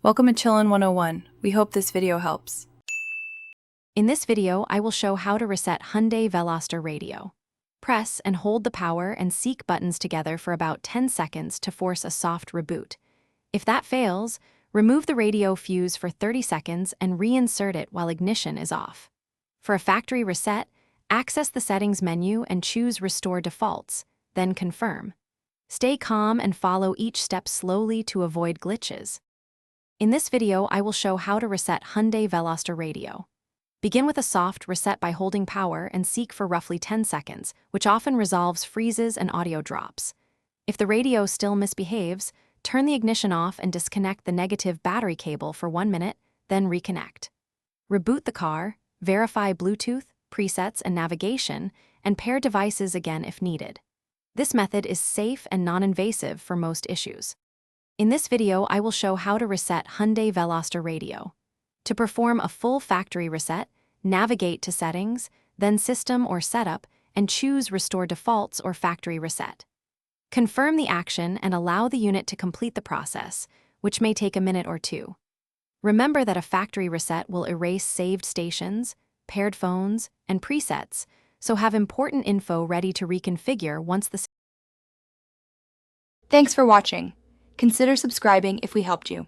Welcome to Chillin' 101. We hope this video helps. In this video, I will show how to reset Hyundai Veloster Radio. Press and hold the power and seek buttons together for about 10 seconds to force a soft reboot. If that fails, remove the radio fuse for 30 seconds and reinsert it while ignition is off. For a factory reset, access the settings menu and choose Restore Defaults, then confirm. Stay calm and follow each step slowly to avoid glitches. In this video, I will show how to reset Hyundai Veloster Radio. Begin with a soft reset by holding power and seek for roughly 10 seconds, which often resolves freezes and audio drops. If the radio still misbehaves, turn the ignition off and disconnect the negative battery cable for 1 minute, then reconnect. Reboot the car, verify Bluetooth, presets, and navigation, and pair devices again if needed. This method is safe and non-invasive for most issues. In this video, I will show how to reset Hyundai Veloster Radio. To perform a full factory reset, navigate to Settings, then System or Setup, and choose Restore Defaults or Factory Reset. Confirm the action and allow the unit to complete the process, which may take a minute or two. Remember that a factory reset will erase saved stations, paired phones, and presets, so have important info ready to reconfigure once the... Thanks for watching. Consider subscribing if we helped you.